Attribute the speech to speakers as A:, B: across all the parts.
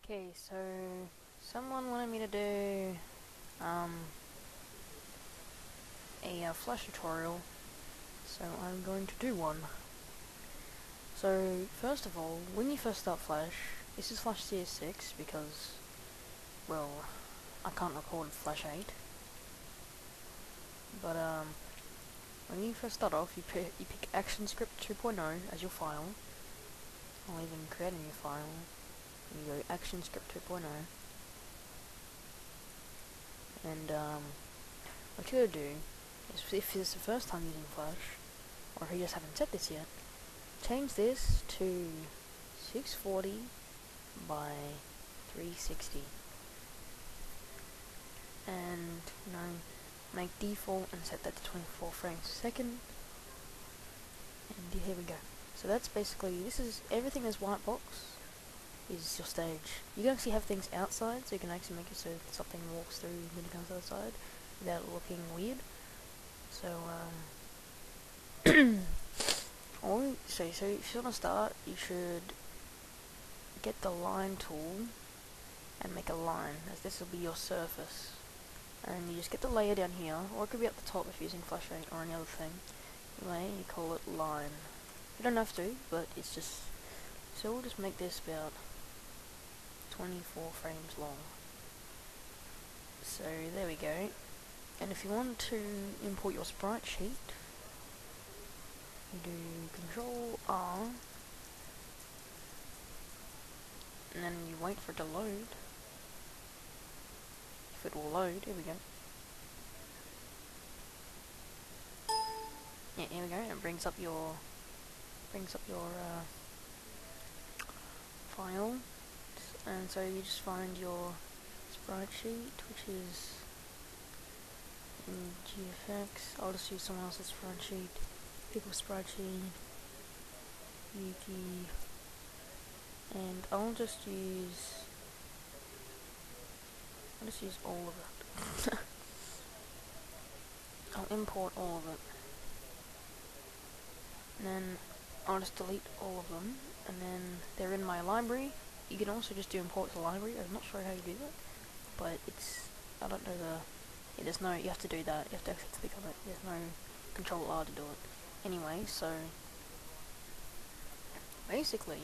A: Okay, so someone wanted me to do a Flash tutorial, so I'm going to do one. So first of all, when you first start Flash, this is Flash CS6 because, well, I can't record Flash 8. But when you first start off, you pick ActionScript 2.0 as your file. I'll even create a new file. You go ActionScript 2.0. And what you're gonna do is, if it's the first time using Flash, or if you just haven't set this yet, change this to 640 by 360, and make default and set that to 24 frames a second. And here we go. So that's basically, this is everything. This white box is your stage. You can actually have things outside, so you can actually make it so something walks through when it comes outside without it looking weird. So so if you want to start, you should get the line tool and make a line, as this will be your surface. And you just get the layer down here, or it could be at the top if you're using Flash 8 or any other thing. Anyway, you call it line. You don't have to, but it's just, so we'll just make this about 24 frames long. So there we go. And if you want to import your sprite sheet, you do Control R, and then you wait for it to load. If it will load, here we go. Yeah, here we go. And it brings up your file, and so you just find your sprite sheet, which is in GFX. I'll just use someone else's sprite sheet. Pick a sprite sheet, Yuki, and I'll just use all of it. I'll import all of it, and then I'll just delete all of them, and then they're in my library. You can also just do import to library. I'm not sure how you do that, but I don't know you have to do that. You have to actually click on it. There's no Control R to do it. Anyway, so basically,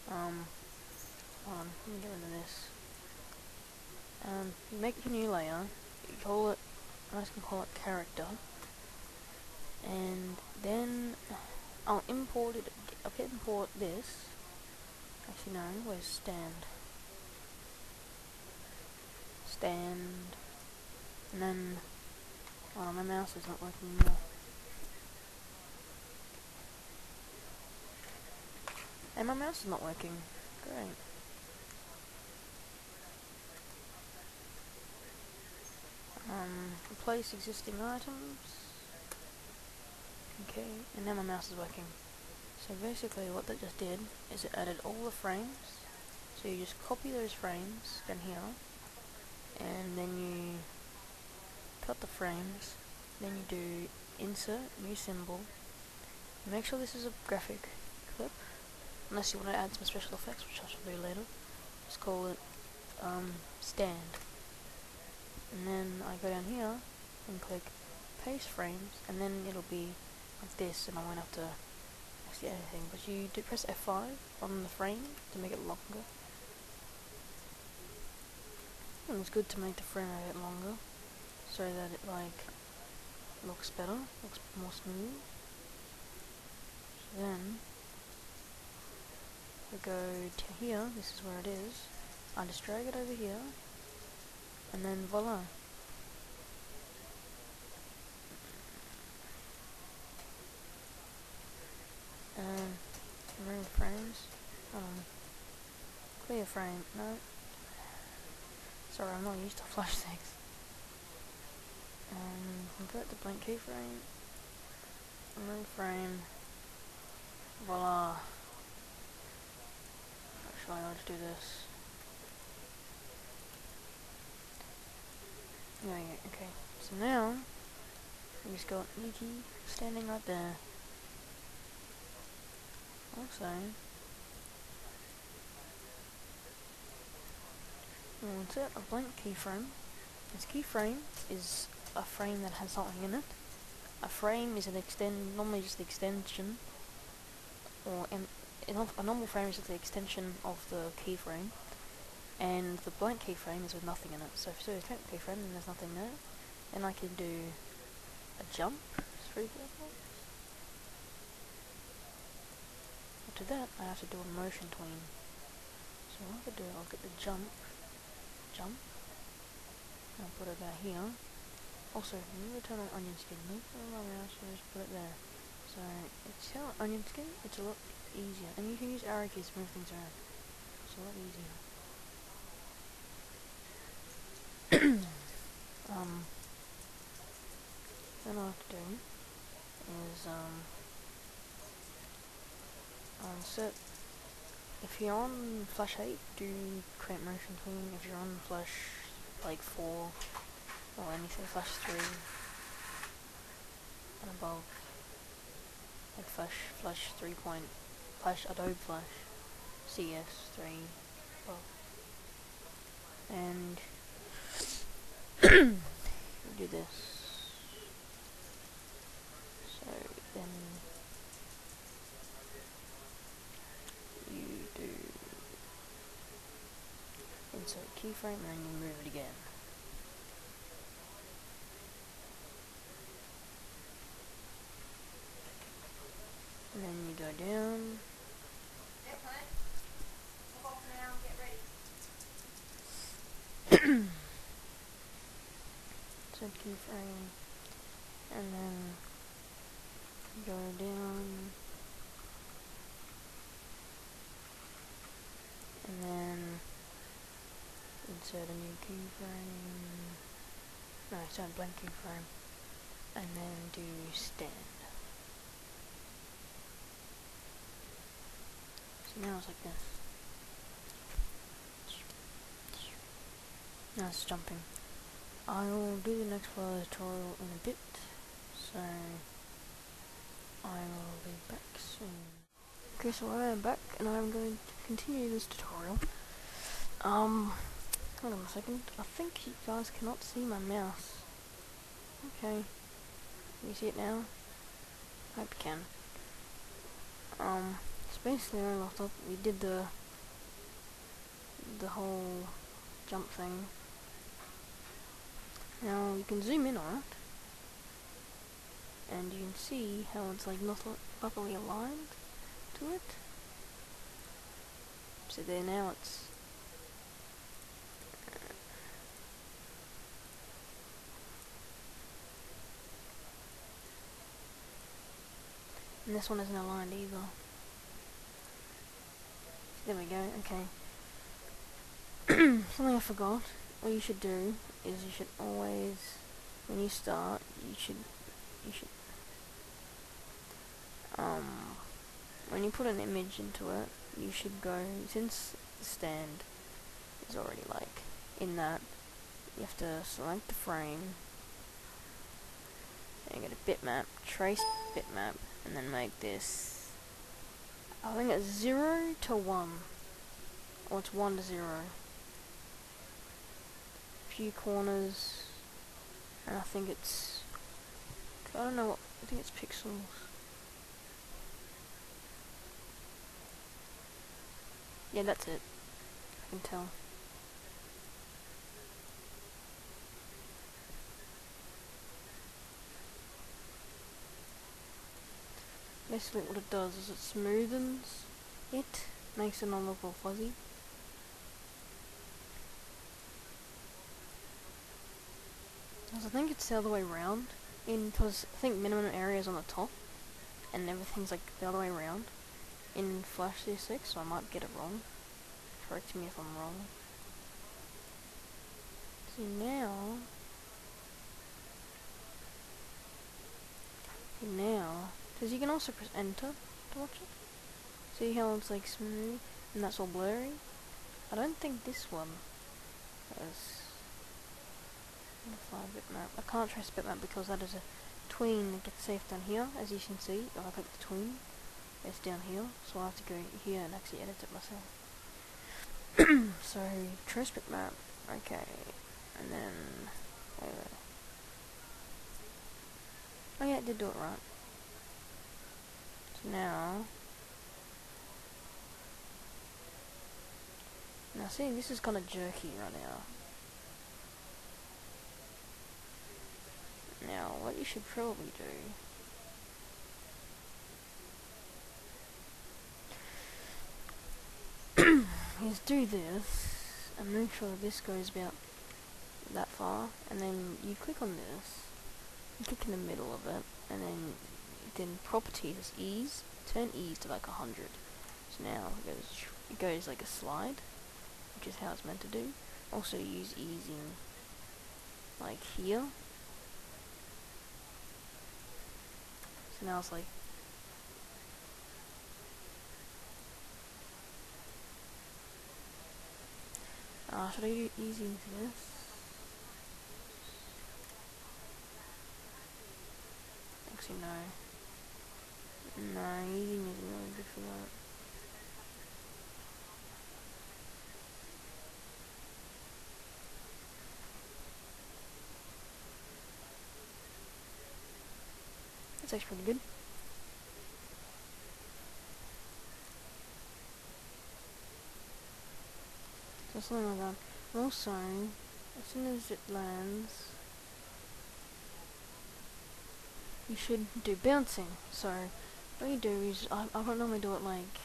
A: hold on, let me get rid of this. You make a new layer. You call it, I just can call it character, and then I'll import it. I'll import this. Actually, no. Where's stand? Stand, and then my mouse is not working anymore. And my mouse is not working. Great. Replace existing items. Okay, and now my mouse is working. So basically what that just did is it added all the frames. So you just copy those frames down here, and then you cut the frames, then you do insert, new symbol. Make sure this is a graphic clip, unless you want to add some special effects, which I shall do later. Just call it stand. And then I go down here and click paste frames, and then it'll be like this, and I won't have to actually add anything, but you do press F5 on the frame to make it longer. And it's good to make the frame a bit longer, so that it looks better, looks more smooth. So then we go to here, this is where it is. I just drag it over here, and then voila. Remove frames. Clear frame. No. Sorry, I'm not used to Flash 6. Convert to blank keyframe. Remove frame. Voila. Actually, I'll just do this. There we go. Okay. So now we just got Yuki standing right there. Also, We'll insert a blank keyframe. This keyframe is a frame that has something in it. A frame is normally just the extension, or a normal frame is just the extension of the keyframe, and the blank keyframe is with nothing in it. So if you do a keyframe and there's nothing there, then I can do a jump, for example. To that, I have to do a motion tween. So what I could do, I'll get the jump, and I'll put it about here. Also, remember to turn on onion skin. Move it around, so just put it there. So it's how onion skin, it's a lot easier, and you can use arrow keys to move things around. It's a lot easier. Then all I have to do is set. If you're on Flash 8, do create motion tween. If you're on Flash like 4 or anything, Flash 3 and above, like Flash 3 point, Adobe Flash, CS 3 above, and do this. So then you do insert keyframe and then you move it again. And then you go down. Insert keyframe, and then go down, and then insert a new keyframe. No, insert a blank keyframe, and then do stand. So now it's like this. Now it's jumping. I will do the next part of the tutorial in a bit, so I will be back soon. Okay, so I am back, and I'm going to continue this tutorial. Hold on a second. I think you guys cannot see my mouse. Okay. Can you see it now? I hope you can. So basically I left up, we did the whole jump thing. Now you can zoom in on it, and you can see how it's like not properly aligned to it. So there, now it's and this one isn't aligned either. There we go. Okay. Something I forgot. What you should do is you should always, when you start, you should when you put an image into it, you should go, since the stand is already like in that, you have to select the frame and get a bitmap, trace bitmap, and then make this, I think it's 0 to 1, or it's 1 to 0. Few corners, and I think it's, I don't know what, I think it's pixels. Yeah, that's it. I can tell. Basically what it does is it smoothens it, makes it not look all fuzzy. Because I think it's the other way around, because I think minimum area is on the top, and everything's like the other way around in Flash CS6, so I might get it wrong. Correct me if I'm wrong. See now, because you can also press enter to watch it. See how it's like smooth, and that's all blurry? I don't think this one has 5 bitmap. I can't trace bitmap because that is a tween that gets saved down here, as you can see. If I click the tween, it's down here, so I have to go here and actually edit it myself. So trace bitmap Okay, and then oh yeah, it did do it right. So now see, this is kind of jerky right now. Now, what you should probably do is do this and make sure this goes about that far, and then you click on this, you click in the middle of it, and then properties ease, turn ease to like 100. So now it goes like a slide, which is how it's meant to do. Also use easing like here. So now it's like should I do easing to this? Actually no, easing isn't really good for that. That's actually pretty good. So something like that. Also, as soon as it lands, you should do bouncing. So what you do is, I don't normally do it like,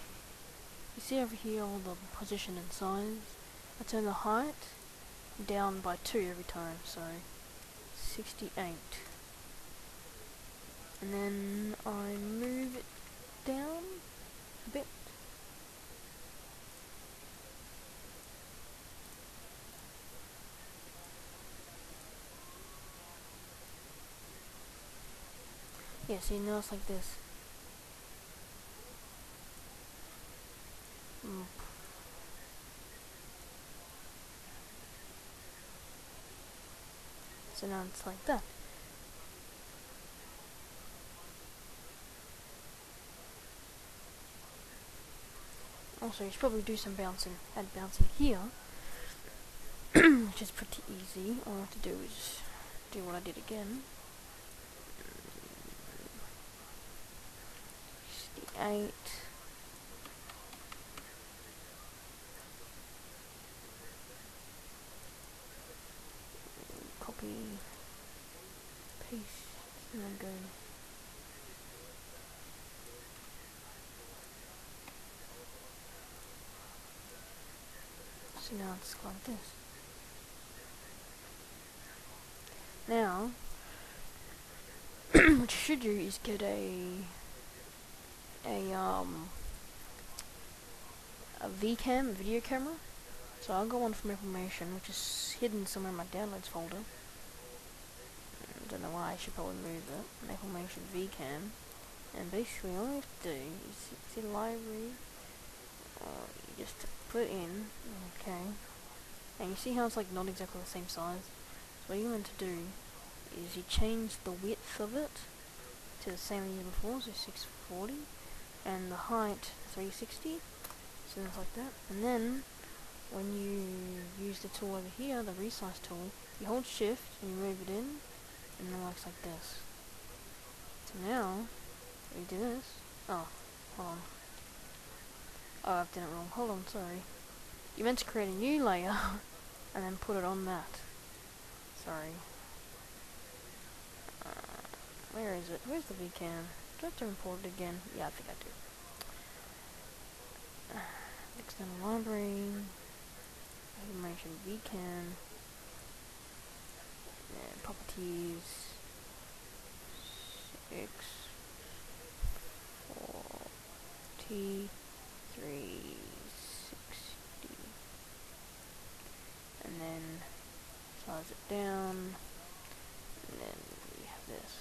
A: you see over here all the position and size. I turn the height down by 2 every time, so 68. And then I move it down a bit. Yeah, see, now it's like this. So now it's like that. Also, you should probably do some bouncing. Add bouncing here, which is pretty easy. All I have to do is do what I did again. 68. Copy, paste, and then go. So now it's like this. Now, what you should do is get a VCam, a video camera. So I'll go on from information, which is hidden somewhere in my downloads folder. I don't know why, I should probably move it. Information VCam. And basically all you have to do is see the library, you just put in, okay, and you see how it's like not exactly the same size. So what you're going to do is you change the width of it to the same as before, so 640, and the height 360, so it's like that. And then when you use the tool over here, the resize tool, you hold shift and you move it in, and it looks like this. So now we do this. Oh, hold on. Oh, I've done it wrong. Hold on, sorry. You meant to create a new layer and then put it on that. Sorry. Where is it? Where's the VCam? Do I have to import it again? Yeah, I think I do. External library. Information VCam. And properties. 6. 4. 360, and then size it down, and then we have this.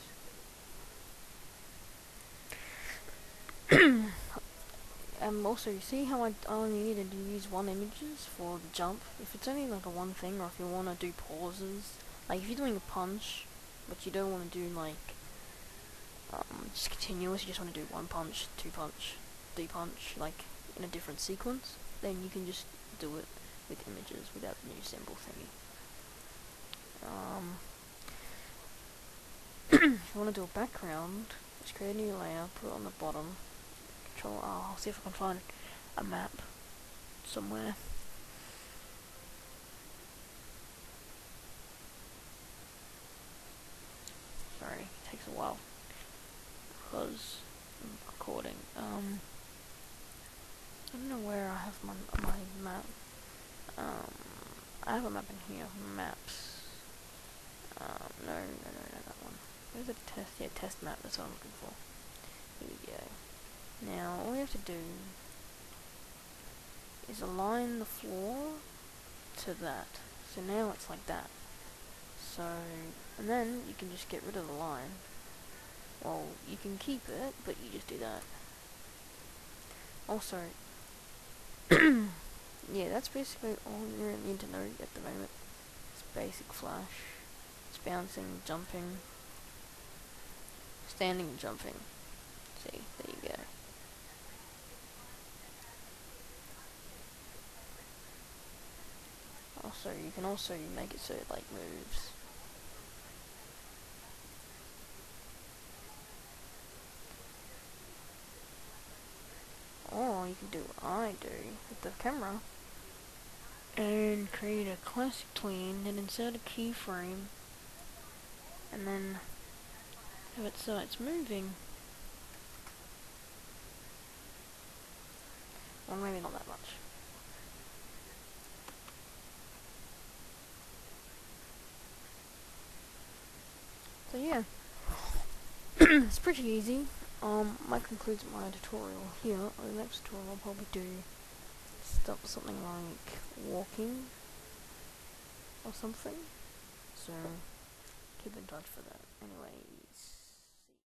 A: Also, you see how I only needed to use 1 images for the jump? If it's only like a one thing, or if you want to do pauses, like if you're doing a punch, but you don't want to do like just continuous, you just want to do 1 punch, 2 punch, 3 punch, like in a different sequence, then you can just do it with images without the new symbol thingy. If you want to do a background, just create a new layer, put it on the bottom. Control R. I'll see if I can find a map somewhere. Sorry, it takes a while because I'm recording. I don't know where I have my map. I have a map in here. Maps. No, that one. Where's the test? Yeah, test map. That's what I'm looking for. Here we go. Now, all we have to do is align the floor to that. So now it's like that. So, and then you can just get rid of the line. Well, you can keep it, but you just do that. Also, yeah, that's basically all you need to know at the moment. It's basic Flash. It's bouncing, jumping, standing and jumping. See, there you go. Also, you can also make it so it like moves. Or you can do what I do with the camera and create a classic tween and insert a keyframe and then have it so it's moving. Or maybe not that much. So yeah, it's pretty easy. That concludes my tutorial here. The next tutorial I'll probably do something like walking or something. So keep in touch for that. Anyway.